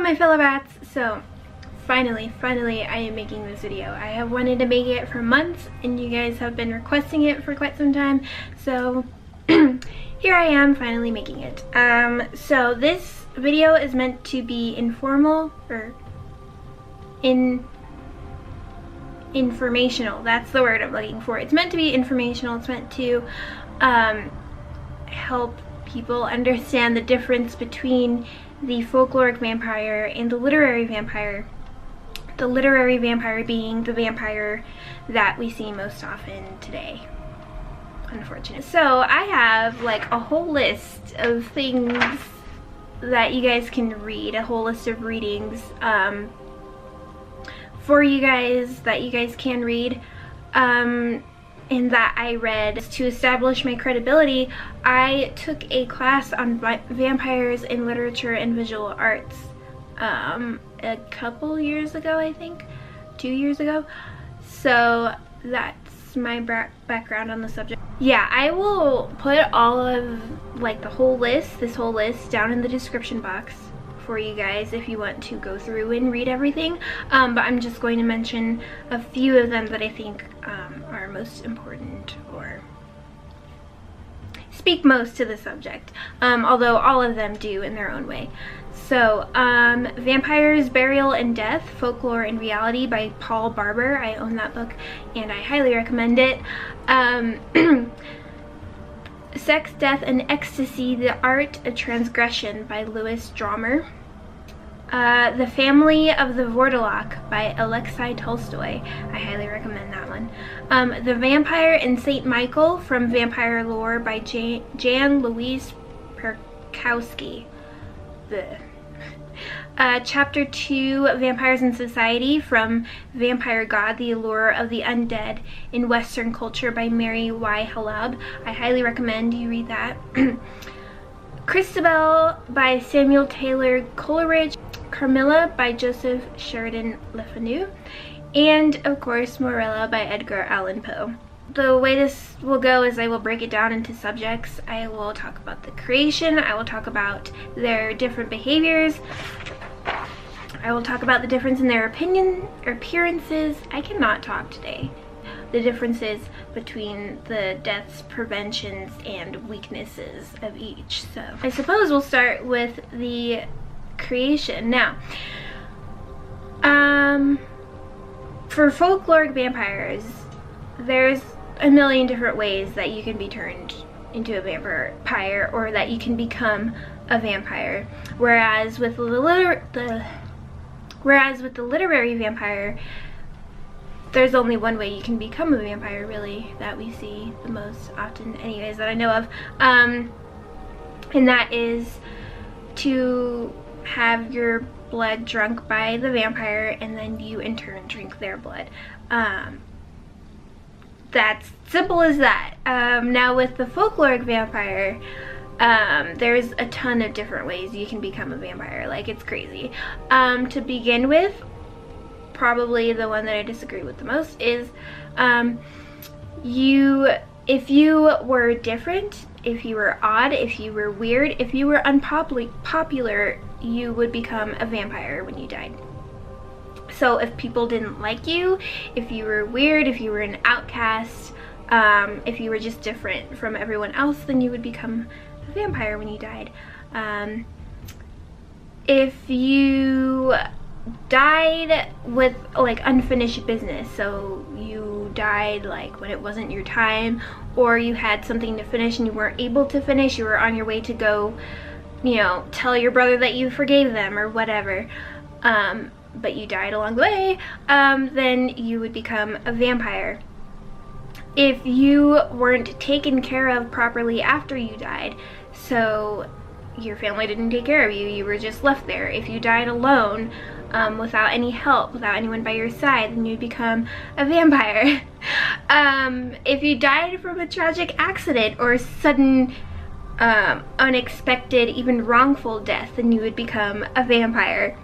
my fellow bats. So finally I am making this video. I have wanted to make it for months and you guys have been requesting it for quite some time, so here I am finally making it. So this video is meant to be informal, or informational. That's the word I'm looking for. It's meant to be informational. It's meant to help people understand the difference between the folkloric vampire and the literary vampire. The literary vampire being the vampire that we see most often today, unfortunately. So I have like a whole list of things that you guys can read, a whole list of readings for you guys that you guys can read, and that I read to establish my credibility. I took a class on vampires in literature and visual arts a couple years ago, I think 2 years ago. So that's my background on the subject. Yeah, I will put all of like this whole list down in the description box for you guys if you want to go through and read everything, but I'm just going to mention a few of them that I think are most important or speak most to the subject, although all of them do in their own way. So Vampires, Burial and Death, Folklore and Reality by Paul Barber. I own that book and I highly recommend it. Sex, Death and Ecstasy, The Art of Transgression by Louis Drommer. The Family of the Vordelok by Alexei Tolstoy. I highly recommend that one. The Vampire and Saint Michael from Vampire Lore by Jan Louise Perkowski. Chapter 2, Vampires in Society, from Vampire God, The Allure of the Undead in Western Culture by Mary Y. Halab. I highly recommend you read that. Christabel by Samuel Taylor Coleridge. Carmilla by Joseph Sheridan Le Fanu. And of course Morella by Edgar Allan Poe. The way this will go is I will break it down into subjects. I will talk about the creation, I will talk about their different behaviors, I will talk about the difference in their appearances. I cannot talk today. The differences between the deaths, preventions, and weaknesses of each. So I suppose we'll start with the creation. Now, for folkloric vampires, there's a million different ways that you can be turned into a vampire, or that you can become a vampire. Whereas with the literary vampire, there's only one way you can become a vampire, really, that we see the most often, anyways, that I know of, and that is to have your blood drunk by the vampire and then you in turn drink their blood. That's simple as that. Now with the folkloric vampire, there's a ton of different ways you can become a vampire. Like, it's crazy. To begin with, probably the one that I disagree with the most is if you were different, if you were odd, if you were weird, if you were unpopular, you would become a vampire when you died. So if people didn't like you, if you were weird, if you were an outcast, if you were just different from everyone else, then you would become a vampire when you died. If you died with like unfinished business, so you died like when it wasn't your time, or you had something to finish and you weren't able to finish, you were on your way to go, you know, tell your brother that you forgave them or whatever, but you died along the way, then you would become a vampire. If you weren't taken care of properly after you died, so your family didn't take care of you, you were just left there. If you died alone, without any help, without anyone by your side, then you'd become a vampire. If you died from a tragic accident or sudden, unexpected, even wrongful death, then you would become a vampire.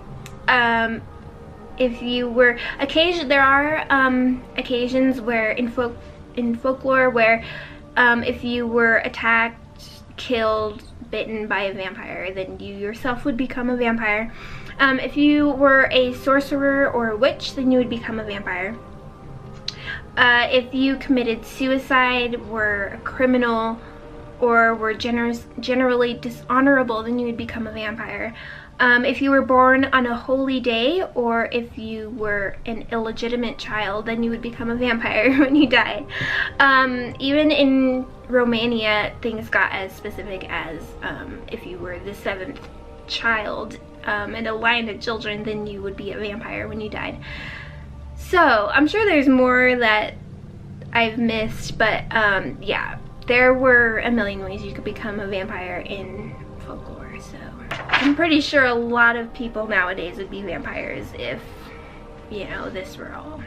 If you were, there are occasions where in folklore where if you were attacked, killed, bitten by a vampire, then you yourself would become a vampire. If you were a sorcerer or a witch, then you would become a vampire. If you committed suicide, were a criminal, or were generally dishonorable, then you would become a vampire. If you were born on a holy day, or if you were an illegitimate child, then you would become a vampire when you died. Even in Romania, things got as specific as if you were the 7th child in a line of children, then you would be a vampire when you died. So I'm sure there's more that I've missed, but yeah, there were a million ways you could become a vampire in folklore. So I'm pretty sure a lot of people nowadays would be vampires if, you know, this were all.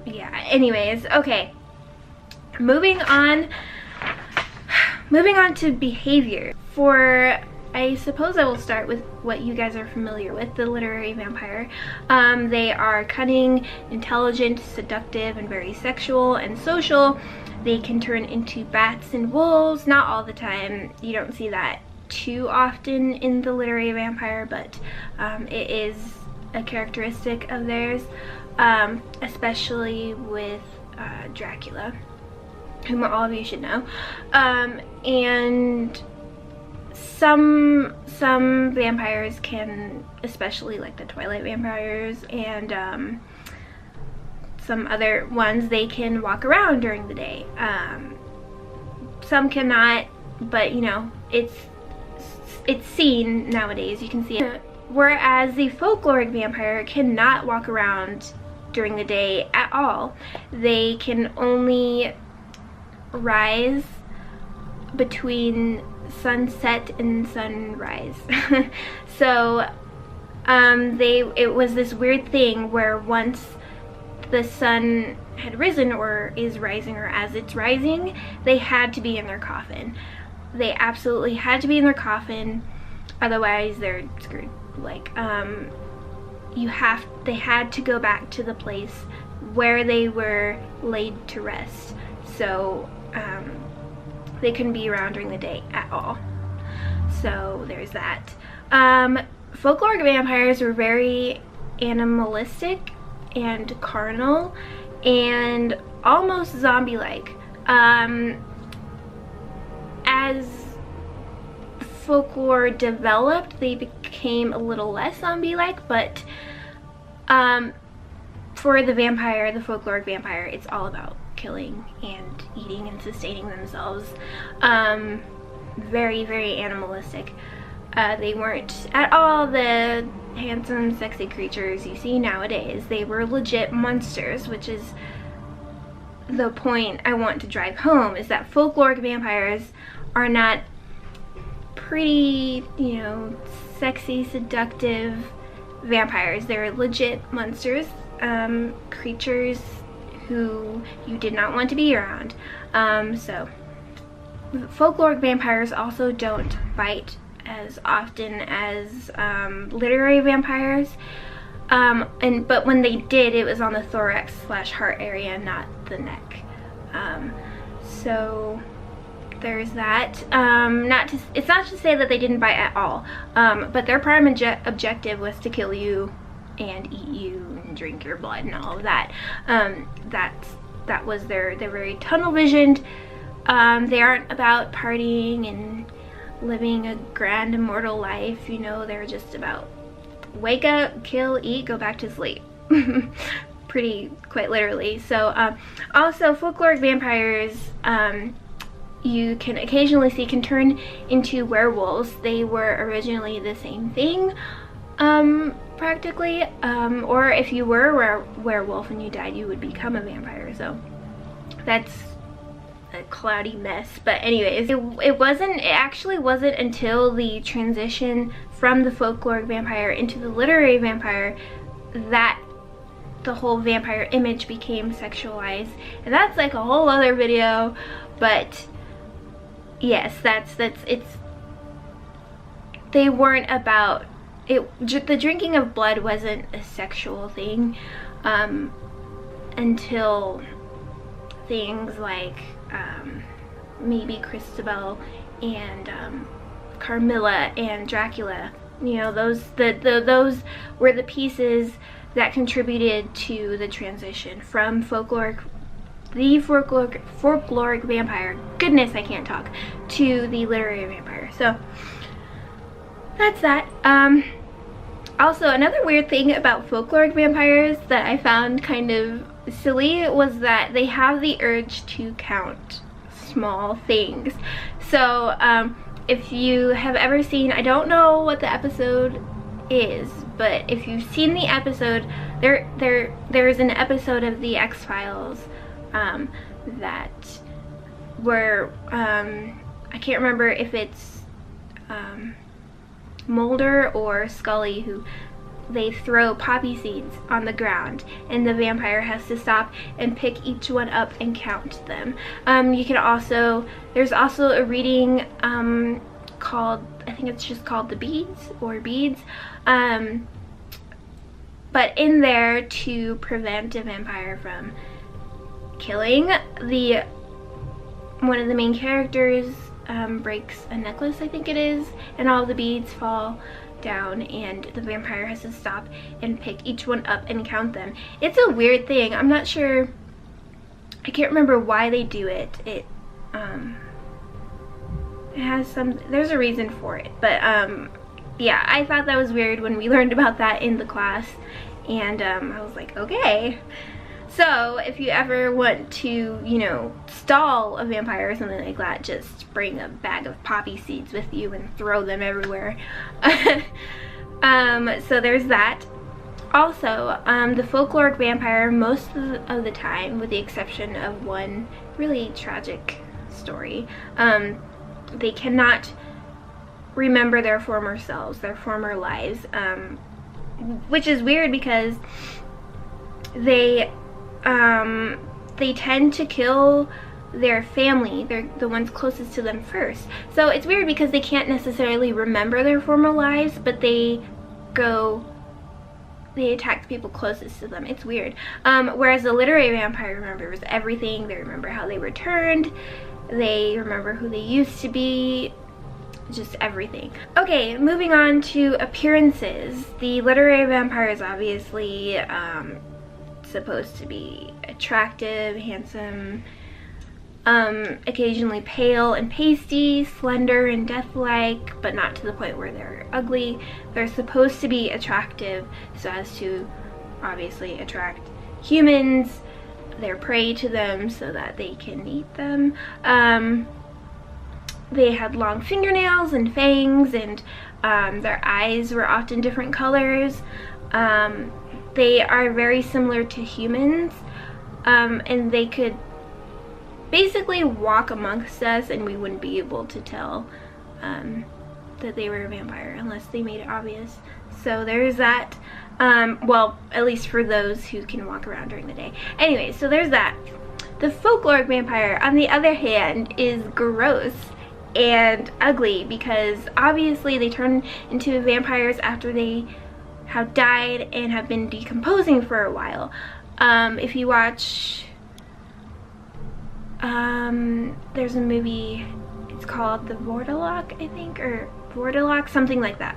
Yeah, anyways, okay. Moving on to behavior. I suppose I will start with what you guys are familiar with, the literary vampire. They are cunning, intelligent, seductive, and very sexual and social. They can turn into bats and wolves. Not all the time. You don't see that too often in the literary vampire, but it is a characteristic of theirs, especially with Dracula, whom all of you should know. And some vampires can, especially like the Twilight vampires and some other ones, they can walk around during the day. Some cannot, but you know, it's seen nowadays, you can see it. Whereas the folkloric vampire cannot walk around during the day at all. They can only rise between sunset and sunrise. So it was this weird thing where once the sun had risen or is rising or as it's rising, they had to be in their coffin. They absolutely had to be in their coffin, otherwise they're screwed. Like they had to go back to the place where they were laid to rest. So they couldn't be around during the day at all. So there's that. Folkloric vampires were very animalistic and carnal and almost zombie-like. As folklore developed, they became a little less zombie-like, but for the vampire, the folkloric vampire, it's all about killing and eating and sustaining themselves. Very, very animalistic. They weren't at all the handsome, sexy creatures you see nowadays. They were legit monsters, which is the point I want to drive home, is that folkloric vampires are not pretty, you know, sexy, seductive vampires. They're legit monsters, creatures who you did not want to be around. So folkloric vampires also don't bite as often as literary vampires, but when they did, it was on the thorax / heart area, not the neck. So there's that. It's not to say that they didn't bite at all, but their prime objective was to kill you and eat you and drink your blood and all of that. That was they're very tunnel visioned. They aren't about partying and living a grand immortal life, you know. They're just about wake up, kill, eat, go back to sleep. Quite literally. So also folkloric vampires, you can occasionally see, can turn into werewolves. They were originally the same thing, practically, or if you were a werewolf and you died, you would become a vampire. So that's a cloudy mess. But anyways, it actually wasn't until the transition from the folkloric vampire into the literary vampire that the whole vampire image became sexualized, and that's like a whole other video. But yes, they weren't about it. The drinking of blood wasn't a sexual thing until things like maybe Christabel and Carmilla and Dracula. You know, those were the pieces that contributed to the transition from folkloric vampire, goodness I can't talk, to the literary vampire. So that's that. Also, another weird thing about folkloric vampires that I found kind of silly was that they have the urge to count small things. So if you have ever seen, I don't know what the episode is, but if you've seen the episode, there is an episode of the X-Files that where I can't remember if it's Mulder or Scully who they throw poppy seeds on the ground and the vampire has to stop and pick each one up and count them. You can also, there's also a reading called, I think it's just called The Beads or Beads, but in there to prevent a vampire from killing, one of the main characters breaks a necklace, I think it is, and all the beads fall down and the vampire has to stop and pick each one up and count them. It's a weird thing. I'm not sure, I can't remember why they do it. It has some, there's a reason for it, but yeah, I thought that was weird when we learned about that in the class, and I was like, okay. So if you ever want to, you know, stall a vampire or something like that, just bring a bag of poppy seeds with you and throw them everywhere. So there's that. Also, the folkloric vampire, most of the time, with the exception of one really tragic story, they cannot remember their former selves, their former lives, which is weird because they tend to kill their family, they're the ones closest to them first. So it's weird because they can't necessarily remember their former lives, but they attack the people closest to them. It's weird. Whereas the literary vampire remembers everything. They remember how they were turned, they remember who they used to be, just everything. Okay, moving on to appearances. The literary vampire is obviously supposed to be attractive, handsome, occasionally pale and pasty, slender and death-like, but not to the point where they're ugly. They're supposed to be attractive so as to obviously attract humans, their prey to them so that they can eat them. They had long fingernails and fangs, and their eyes were often different colors. They are very similar to humans, and they could basically walk amongst us and we wouldn't be able to tell that they were a vampire unless they made it obvious. So there's that. Well, at least for those who can walk around during the day. Anyway, so there's that. The folkloric vampire, on the other hand, is gross and ugly because obviously they turn into vampires after they have died and have been decomposing for a while. If you watch, there's a movie, it's called The Vordelok, I think, or Vordelok, something like that,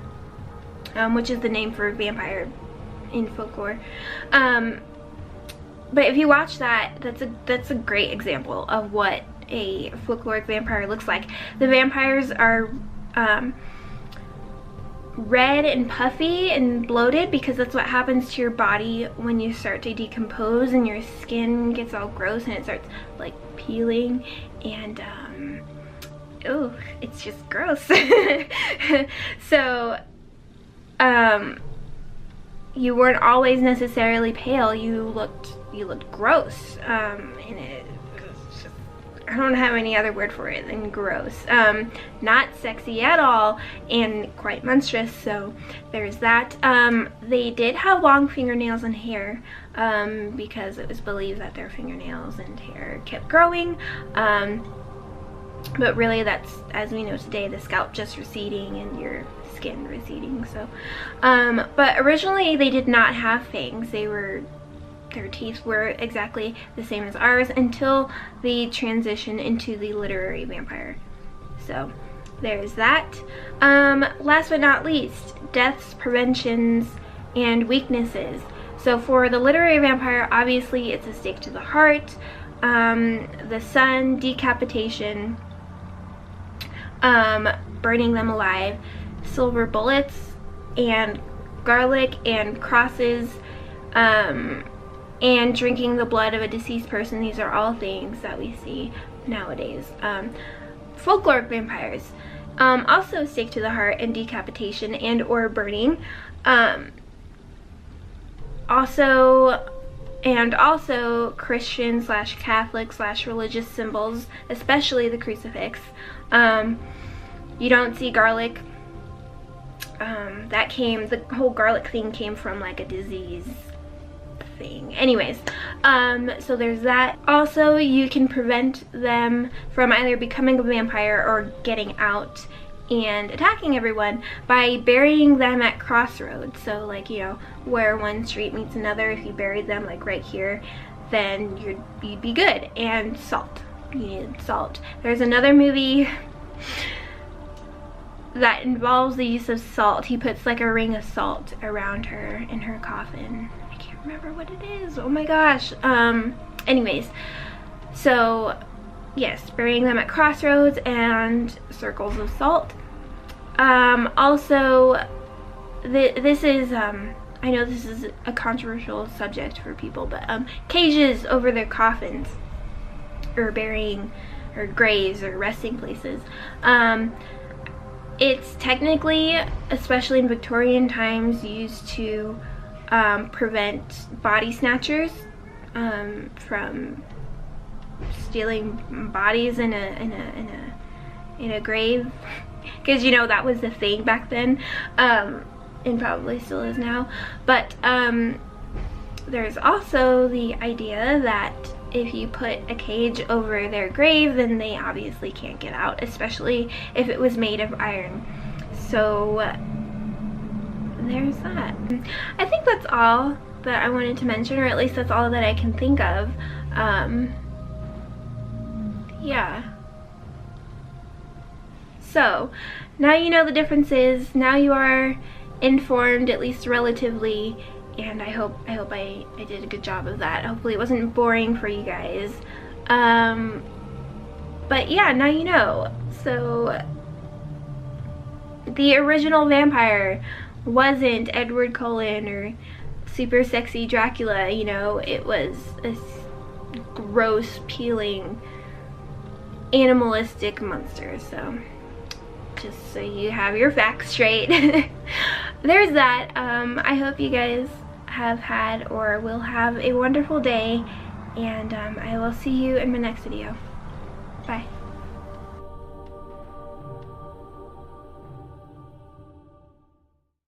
which is the name for a vampire in folklore. But if you watch that, that's a great example of what a folkloric vampire looks like. The vampires are red and puffy and bloated because that's what happens to your body when you start to decompose and your skin gets all gross and it starts like peeling, and oh, it's just gross. So you weren't always necessarily pale, you looked gross, and I don't have any other word for it than gross. Not sexy at all and quite monstrous, so there's that. They did have long fingernails and hair because it was believed that their fingernails and hair kept growing. But really that's, as we know today, the scalp just receding and your skin receding. So, but originally they did not have fangs. They their teeth were exactly the same as ours until the transition into the literary vampire. So there's that. Last but not least, deaths, preventions, and weaknesses. So for the literary vampire, obviously it's a stake to the heart, the sun, decapitation, burning them alive, silver bullets, and garlic, and crosses, and drinking the blood of a deceased person. These are all things that we see nowadays. Folkloric vampires, also stake to the heart and decapitation and or burning. Also Christian / Catholic / religious symbols, especially the crucifix. You don't see garlic. The whole garlic thing came from like a disease thing. Anyways, so there's that. Also, you can prevent them from either becoming a vampire or getting out and attacking everyone by burying them at crossroads. So like, you know, where one street meets another, if you buried them like right here, then you'd be good. And salt. You need salt. There's another movie that involves the use of salt. He puts like a ring of salt around her in her coffin. I can't remember what it is. Oh my gosh. Anyways, so yes, burying them at crossroads and circles of salt. Also, this is, I know this is a controversial subject for people, but cages over their coffins, or burying, or graves, or resting places. It's technically, especially in Victorian times, used to prevent body snatchers from stealing bodies in a grave, because you know that was the thing back then, and probably still is now. But there's also the idea that if you put a cage over their grave, then they obviously can't get out, especially if it was made of iron. So there's that. I think that's all that I wanted to mention, or at least that's all that I can think of. Yeah. So now you know the differences. Now you are informed, at least relatively, and I hope I did a good job of that. Hopefully it wasn't boring for you guys. But yeah, now you know. So the original vampire wasn't Edward Cullen or super sexy Dracula, you know. It was a gross, peeling, animalistic monster. So just so you have your facts straight. There's that. I hope you guys have had or will have a wonderful day, and I will see you in my next video. Bye.